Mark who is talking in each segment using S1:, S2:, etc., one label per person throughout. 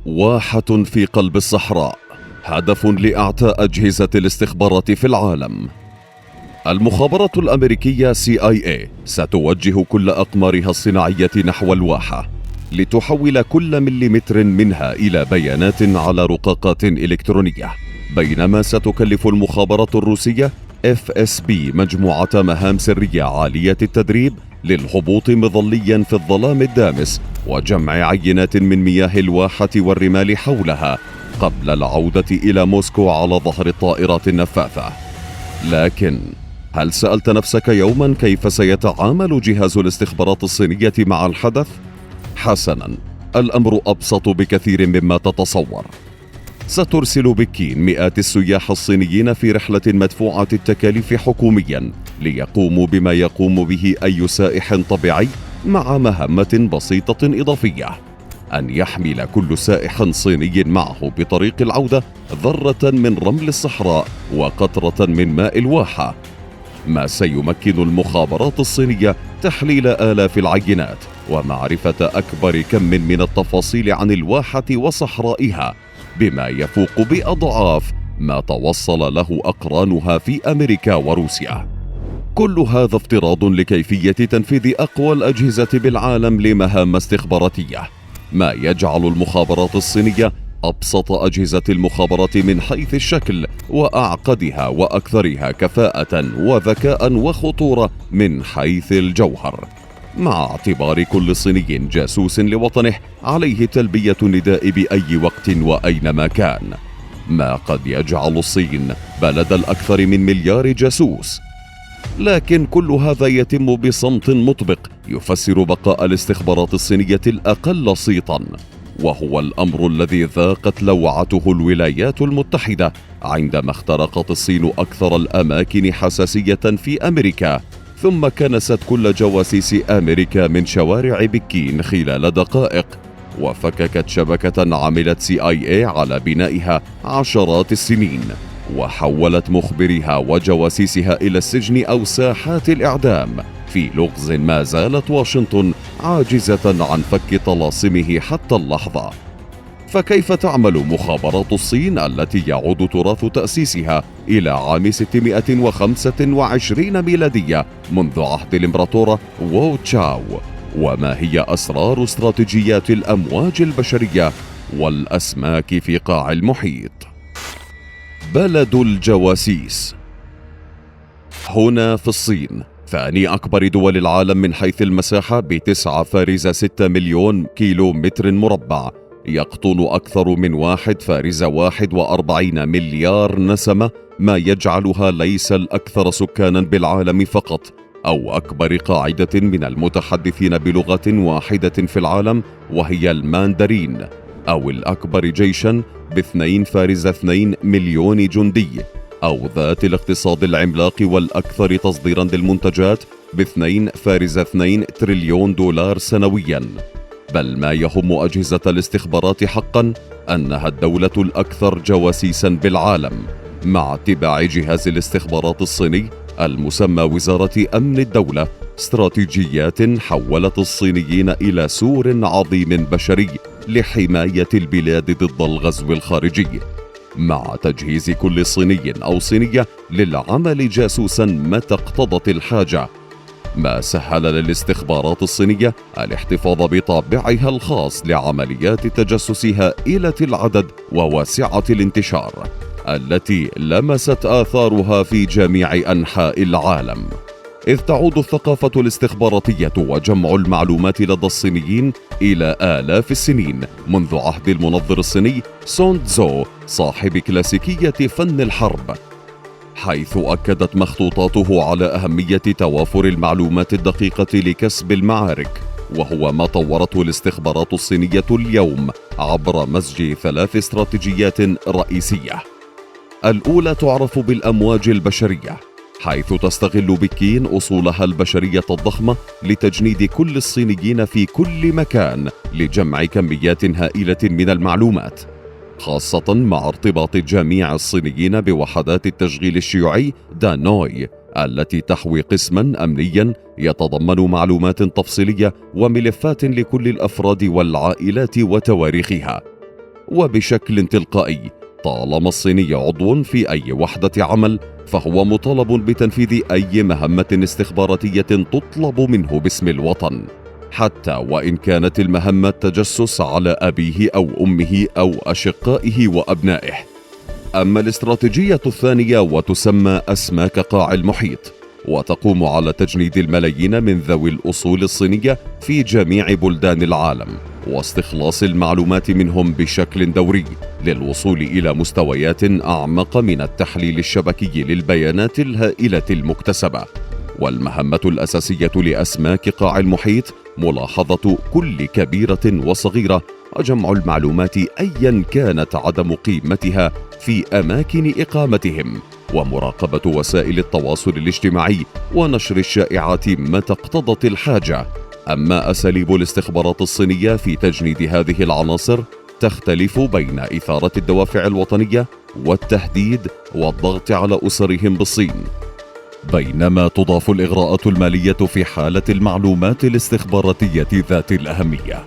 S1: واحة في قلب الصحراء، هدف لإعتاء أجهزة الاستخبارات في العالم. المخابرات الأمريكية CIA ستوجه كل أقمارها الصناعية نحو الواحة لتحول كل مليمتر منها إلى بيانات على رقاقات إلكترونية، بينما ستكلف المخابرات الروسية FSB مجموعة مهام سرية عالية التدريب للهبوط مظليا في الظلام الدامس وجمع عينات من مياه الواحة والرمال حولها قبل العودة إلى موسكو على ظهر الطائرات النفاثة. لكن هل سألت نفسك يوما كيف سيتعامل جهاز الاستخبارات الصينية مع الحدث؟ حسنا، الأمر أبسط بكثير مما تتصور. سترسل بكين مئات السياح الصينيين في رحلة مدفوعة التكاليف حكوميا ليقوموا بما يقوم به أي سائح طبيعي، مع مهمة بسيطة إضافية: أن يحمل كل سائح صيني معه بطريق العودة ذرة من رمل الصحراء وقطرة من ماء الواحة، ما سيمكن المخابرات الصينية تحليل آلاف العينات ومعرفة أكبر كم من التفاصيل عن الواحة وصحرائها، بما يفوق بأضعاف ما توصل له أقرانها في أمريكا وروسيا. كل هذا افتراض لكيفية تنفيذ أقوى الأجهزة بالعالم لمهام استخباراتية، ما يجعل المخابرات الصينية أبسط أجهزة المخابرات من حيث الشكل وأعقدها وأكثرها كفاءة وذكاء وخطورة من حيث الجوهر. مع اعتبار كل صيني جاسوس لوطنه، عليه تلبية النداء بأي وقت وأينما كان، ما قد يجعل الصين بلد الأكثر من مليار جاسوس. لكن كل هذا يتم بصمت مطبق يفسر بقاء الاستخبارات الصينية الأقل صيتا، وهو الأمر الذي ذاقت لوعته الولايات المتحدة عندما اخترقت الصين أكثر الأماكن حساسية في أمريكا، ثم كنست كل جواسيس أمريكا من شوارع بكين خلال دقائق، وفككت شبكة عملت CIA على بنائها عشرات السنين، وحولت مخبريها وجواسيسها إلى السجن أو ساحات الإعدام في لغز ما زالت واشنطن عاجزة عن فك طلاسمه حتى اللحظة. فكيف تعمل مخابرات الصين التي يعود تراث تأسيسها إلى عام 625 ميلادية منذ عهد الإمبراطورة وو تشاو؟ وما هي أسرار استراتيجيات الأمواج البشرية والأسماك في قاع المحيط؟ بلد الجواسيس. هنا في الصين، ثاني أكبر دول العالم من حيث المساحة ب9.6 مليون كيلو متر مربع، يقطن أكثر من 1.41 مليار نسمة، ما يجعلها ليس الأكثر سكانا بالعالم فقط، أو أكبر قاعدة من المتحدثين بلغة واحدة في العالم وهي الماندرين، أو الأكبر جيشا ب2.2 مليون جندي، أو ذات الاقتصاد العملاق والأكثر تصديرا للمنتجات ب2.2 تريليون دولار سنويا. بل ما يهم أجهزة الاستخبارات حقا أنها الدولة الأكثر جواسيسا بالعالم، مع اتباع جهاز الاستخبارات الصيني المسمى وزارة أمن الدولة استراتيجيات حولت الصينيين إلى سور عظيم بشري لحماية البلاد ضد الغزو الخارجي، مع تجهيز كل صيني أو صينية للعمل جاسوسا متى اقتضت الحاجة، ما سهل للاستخبارات الصينية الاحتفاظ بطابعها الخاص لعمليات التجسس هائلة العدد وواسعة الانتشار، التي لمست آثارها في جميع أنحاء العالم. إذ تعود الثقافة الاستخباراتية وجمع المعلومات لدى الصينيين إلى آلاف السنين، منذ عهد المنظر الصيني سونغ تزو صاحب كلاسيكية فن الحرب، حيث أكدت مخطوطاته على أهمية توافر المعلومات الدقيقة لكسب المعارك، وهو ما طورته الاستخبارات الصينية اليوم عبر مزج 3 استراتيجيات رئيسية. الأولى تعرف بالأمواج البشرية، حيث تستغل بكين أصولها البشرية الضخمة لتجنيد كل الصينيين في كل مكان لجمع كميات هائلة من المعلومات، خاصة مع ارتباط جميع الصينيين بوحدات التشغيل الشيوعي دانوي، التي تحوي قسما أمنيا يتضمن معلومات تفصيلية وملفات لكل الأفراد والعائلات وتواريخها. وبشكل تلقائي طالما الصيني عضو في أي وحدة عمل فهو مطالب بتنفيذ أي مهمة استخباراتية تطلب منه باسم الوطن، حتى وإن كانت المهمة التجسس على أبيه أو أمه أو أشقائه وأبنائه. أما الاستراتيجية الثانية وتسمى أسماك قاع المحيط، وتقوم على تجنيد الملايين من ذوي الأصول الصينية في جميع بلدان العالم واستخلاص المعلومات منهم بشكل دوري للوصول إلى مستويات أعمق من التحليل الشبكي للبيانات الهائلة المكتسبة. والمهمة الأساسية لأسماك قاع المحيط ملاحظة كل كبيرة وصغيرة وجمع المعلومات أيا كانت عدم قيمتها في أماكن إقامتهم، ومراقبة وسائل التواصل الاجتماعي ونشر الشائعات متى اقتضت الحاجة. أما أساليب الاستخبارات الصينية في تجنيد هذه العناصر تختلف بين إثارة الدوافع الوطنية والتهديد والضغط على أسرهم بالصين، بينما تضاف الإغراءات المالية في حالة المعلومات الاستخباراتية ذات الأهمية.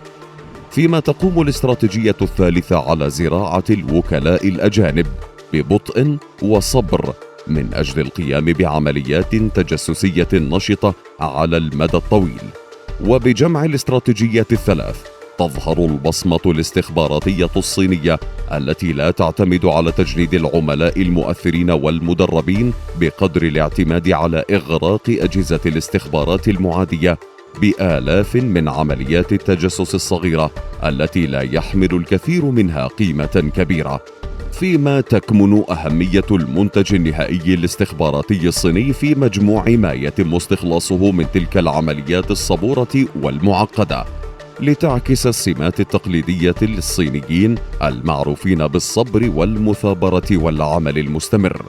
S1: فيما تقوم الاستراتيجية الثالثة على زراعة الوكلاء الأجانب ببطء وصبر من أجل القيام بعمليات تجسسية نشطة على المدى الطويل. وبجمع الاستراتيجيات الثلاث تظهر البصمة الاستخباراتية الصينية التي لا تعتمد على تجنيد العملاء المؤثرين والمدربين بقدر الاعتماد على إغراق أجهزة الاستخبارات المعادية بآلاف من عمليات التجسس الصغيرة التي لا يحمل الكثير منها قيمة كبيرة. فيما تكمن أهمية المنتج النهائي الاستخباراتي الصيني في مجموع ما يتم استخلاصه من تلك العمليات الصبورة والمعقدة، لتعكس السمات التقليدية للصينيين المعروفين بالصبر والمثابرة والعمل المستمر،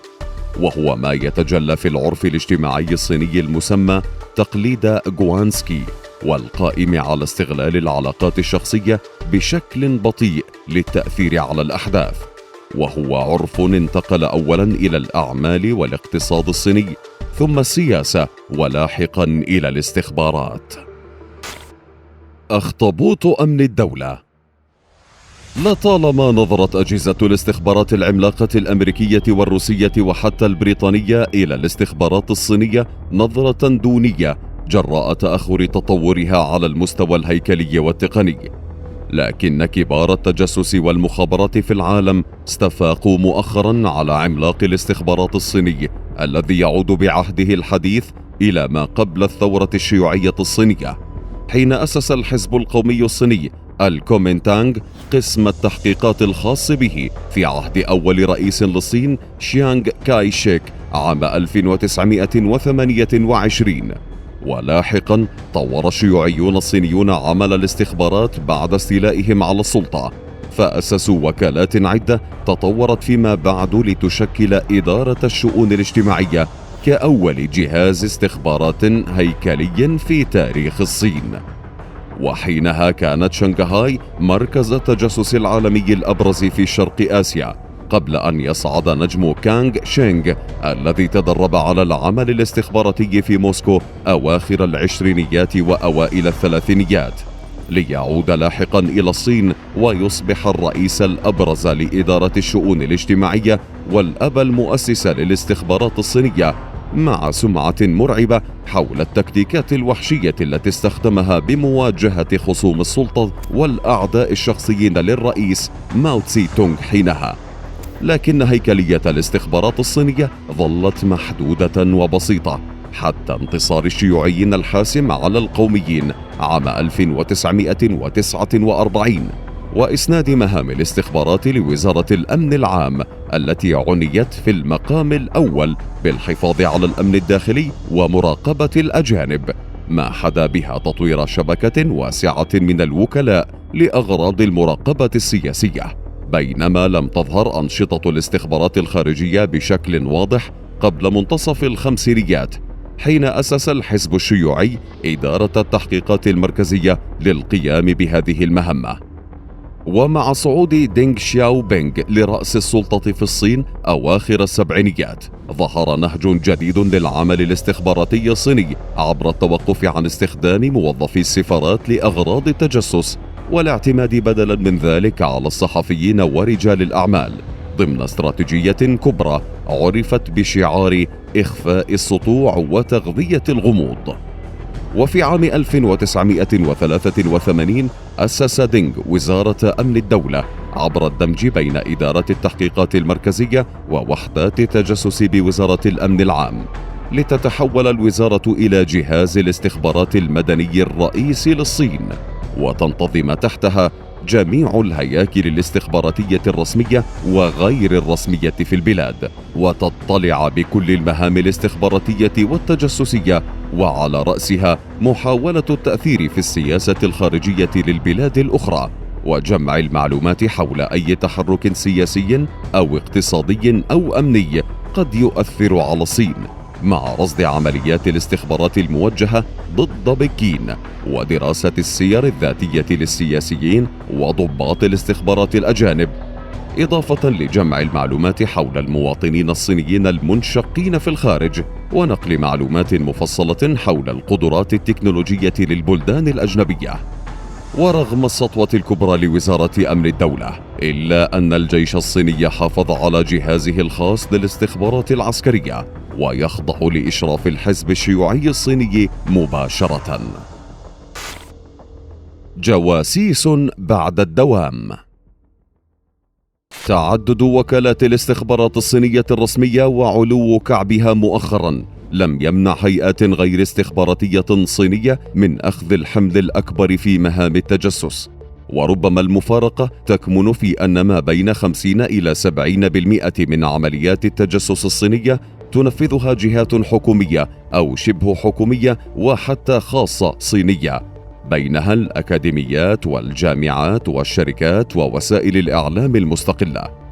S1: وهو ما يتجلى في العرف الاجتماعي الصيني المسمى تقليد غوانسكي، والقائم على استغلال العلاقات الشخصية بشكل بطيء للتأثير على الأحداث، وهو عرف انتقل أولاً إلى الأعمال والاقتصاد الصيني ثم السياسة ولاحقاً إلى الاستخبارات. أخطبوط أمن الدولة. لطالما نظرت أجهزة الاستخبارات العملاقة الأمريكية والروسية وحتى البريطانية إلى الاستخبارات الصينية نظرة دونية جراء تأخر تطورها على المستوى الهيكلي والتقني، لكن كبار التجسس والمخابرات في العالم استفاقوا مؤخرا على عملاق الاستخبارات الصيني الذي يعود بعهده الحديث إلى ما قبل الثورة الشيوعية الصينية، حين أسس الحزب القومي الصيني الكومينتانغ قسم التحقيقات الخاص به في عهد أول رئيس للصين شيانغ كاي شيك عام 1928. ولاحقا طور الشيوعيون الصينيون عمل الاستخبارات بعد استيلائهم على السلطة، فأسسوا وكالات عدة تطورت فيما بعد لتشكل إدارة الشؤون الاجتماعية كأول جهاز استخبارات هيكلي في تاريخ الصين. وحينها كانت شنغهاي مركز التجسس العالمي الأبرز في شرق آسيا، قبل أن يصعد نجم كانغ شينغ الذي تدرب على العمل الاستخباراتي في موسكو أواخر العشرينيات وأوائل الثلاثينيات، ليعود لاحقا إلى الصين ويصبح الرئيس الأبرز لإدارة الشؤون الاجتماعية والأب المؤسس للاستخبارات الصينية، مع سمعة مرعبة حول التكتيكات الوحشية التي استخدمها بمواجهة خصوم السلطة والأعداء الشخصيين للرئيس ماو تسي تونغ حينها. لكن هيكلية الاستخبارات الصينية ظلت محدودة وبسيطة حتى انتصار الشيوعيين الحاسم على القوميين عام 1949 وإسناد مهام الاستخبارات لوزارة الأمن العام التي عنيت في المقام الأول بالحفاظ على الأمن الداخلي ومراقبة الأجانب، ما حدا بها تطوير شبكة واسعة من الوكلاء لأغراض المراقبة السياسية، بينما لم تظهر أنشطة الاستخبارات الخارجية بشكل واضح قبل منتصف الخمسينيات، حين أسس الحزب الشيوعي إدارة التحقيقات المركزية للقيام بهذه المهمة. ومع صعود دينغ شياو بينغ لرأس السلطة في الصين أواخر السبعينيات، ظهر نهج جديد للعمل الاستخباراتي الصيني عبر التوقف عن استخدام موظفي السفارات لأغراض التجسس والاعتماد بدلا من ذلك على الصحفيين ورجال الأعمال ضمن استراتيجية كبرى عرفت بشعار إخفاء السطوع وتغذية الغموض. وفي عام 1983 أسس دينغ وزارة أمن الدولة عبر الدمج بين إدارة التحقيقات المركزية ووحدات التجسس بوزارة الأمن العام، لتتحول الوزارة إلى جهاز الاستخبارات المدني الرئيسي للصين، وتنتظم تحتها جميع الهياكل الاستخباراتية الرسمية وغير الرسمية في البلاد، وتطلع بكل المهام الاستخباراتية والتجسسية، وعلى رأسها محاولة التأثير في السياسة الخارجية للبلاد الأخرى، وجمع المعلومات حول أي تحرك سياسي أو اقتصادي أو أمني قد يؤثر على الصين، مع رصد عمليات الاستخبارات الموجهة ضد بكين، ودراسة السير الذاتية للسياسيين وضباط الاستخبارات الأجانب، إضافة لجمع المعلومات حول المواطنين الصينيين المنشقين في الخارج، ونقل معلومات مفصلة حول القدرات التكنولوجية للبلدان الأجنبية. ورغم السطوة الكبرى لوزارة أمن الدولة، إلا أن الجيش الصيني حافظ على جهازه الخاص للاستخبارات العسكرية، ويخضع لإشراف الحزب الشيوعي الصيني مباشرة. جواسيس بعد الدوام. تعدد وكالات الاستخبارات الصينية الرسمية وعلو كعبها مؤخرا لم يمنع هيئات غير استخباراتية صينية من أخذ الحمل الأكبر في مهام التجسس، وربما المفارقة تكمن في أن ما بين 50 إلى 70% من عمليات التجسس الصينية تنفذها جهات حكومية أو شبه حكومية وحتى خاصة صينية، بينها الأكاديميات والجامعات والشركات ووسائل الإعلام المستقلة.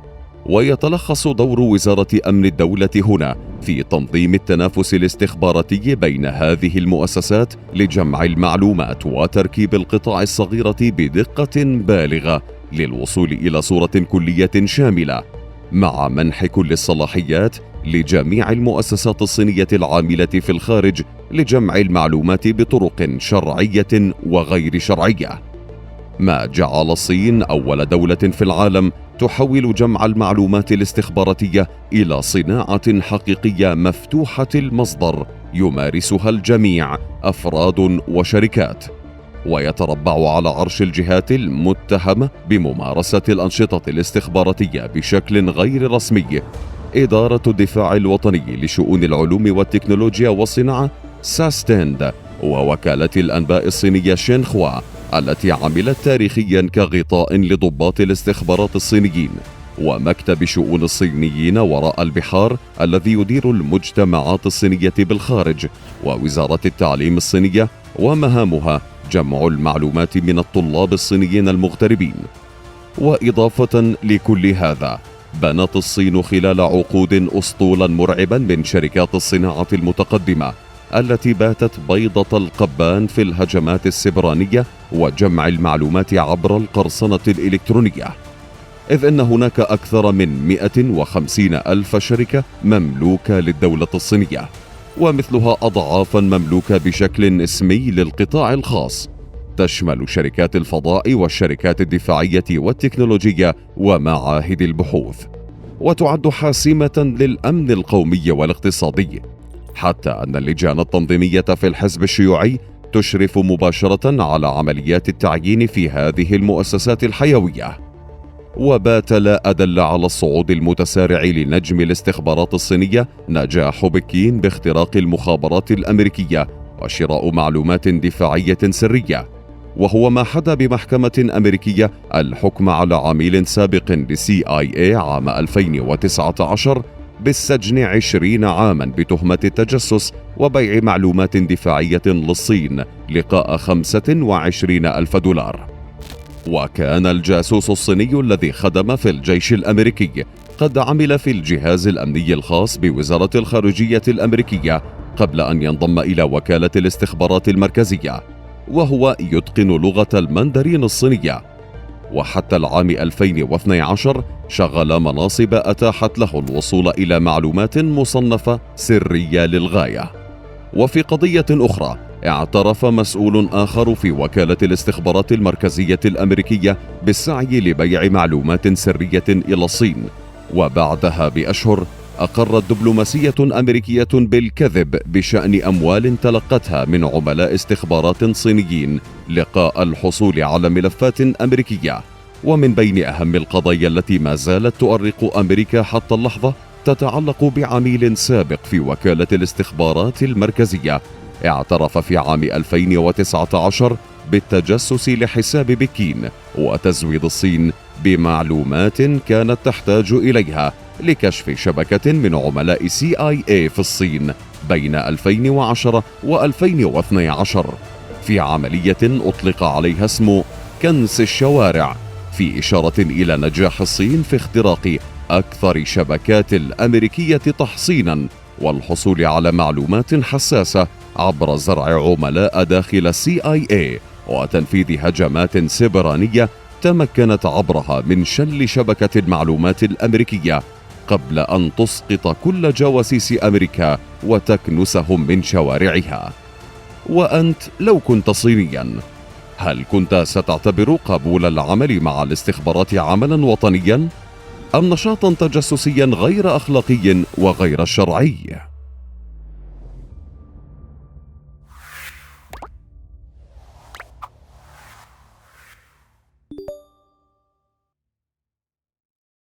S1: ويتلخص دور وزارة أمن الدولة هنا في تنظيم التنافس الاستخباراتي بين هذه المؤسسات لجمع المعلومات وتركيب القطع الصغيرة بدقة بالغة للوصول إلى صورة كلية شاملة، مع منح كل الصلاحيات لجميع المؤسسات الصينية العاملة في الخارج لجمع المعلومات بطرق شرعية وغير شرعية، ما جعل الصين أول دولة في العالم تحول جمع المعلومات الاستخباراتية إلى صناعة حقيقية مفتوحة المصدر يمارسها الجميع أفراد وشركات، ويتربع على عرش الجهات المتهمة بممارسة الأنشطة الاستخباراتية بشكل غير رسمي إدارة الدفاع الوطني لشؤون العلوم والتكنولوجيا والصناعة ساستند، ووكالة الأنباء الصينية شينخوا التي عملت تاريخيا كغطاء لضباط الاستخبارات الصينيين، ومكتب شؤون الصينيين وراء البحار الذي يدير المجتمعات الصينية بالخارج، ووزارة التعليم الصينية ومهامها جمع المعلومات من الطلاب الصينيين المغتربين. وإضافة لكل هذا، بنت الصين خلال عقود أسطولا مرعبا من شركات الصناعة المتقدمة التي باتت بيضة القبان في الهجمات السبرانية وجمع المعلومات عبر القرصنة الإلكترونية، إذ أن هناك أكثر من 150 ألف شركة مملوكة للدولة الصينية، ومثلها أضعافا مملوكة بشكل اسمي للقطاع الخاص، تشمل شركات الفضاء والشركات الدفاعية والتكنولوجية ومعاهد البحوث، وتعد حاسمة للأمن القومي والاقتصادي، حتى أن اللجان التنظيمية في الحزب الشيوعي تشرف مباشرة على عمليات التعيين في هذه المؤسسات الحيوية. وبات لا أدل على الصعود المتسارع لنجم الاستخبارات الصينية نجاح بكين باختراق المخابرات الأمريكية وشراء معلومات دفاعية سرية، وهو ما حدى بمحكمة أمريكية الحكم على عميل سابق لCIA عام 2019 بالسجن 20 عاما بتهمة التجسس وبيع معلومات دفاعية للصين لقاء 25 ألف دولار. وكان الجاسوس الصيني الذي خدم في الجيش الأمريكي قد عمل في الجهاز الأمني الخاص بوزارة الخارجية الأمريكية قبل أن ينضم إلى وكالة الاستخبارات المركزية، وهو يتقن لغة المندرين الصينية. وحتى العام 2012 شغل مناصب أتاحت له الوصول إلى معلومات مصنفة سرية للغاية. وفي قضية أخرى، اعترف مسؤول آخر في وكالة الاستخبارات المركزية الأمريكية بالسعي لبيع معلومات سرية إلى الصين، وبعدها بأشهر أقرت دبلوماسية أمريكية بالكذب بشأن أموال تلقتها من عملاء استخبارات صينيين لقاء الحصول على ملفات أمريكية. ومن بين أهم القضايا التي ما زالت تؤرق أمريكا حتى اللحظة تتعلق بعميل سابق في وكالة الاستخبارات المركزية اعترف في عام 2019 بالتجسس لحساب بكين وتزويد الصين بمعلومات كانت تحتاج إليها لكشف شبكة من عملاء CIA في الصين بين 2010 و2012 في عملية أطلق عليها اسم كنس الشوارع، في إشارة إلى نجاح الصين في اختراق أكثر شبكات الأمريكية تحصيناً والحصول على معلومات حساسة عبر زرع عملاء داخل CIA وتنفيذ هجمات سيبرانية تمكنت عبرها من شل شبكة المعلومات الأمريكية قبل أن تسقط كل جواسيس أمريكا وتكنسهم من شوارعها. وأنت لو كنت صينياً، هل كنت ستعتبر قبول العمل مع الاستخبارات عملاً وطنياً أم نشاطاً تجسسياً غير أخلاقي وغير شرعي؟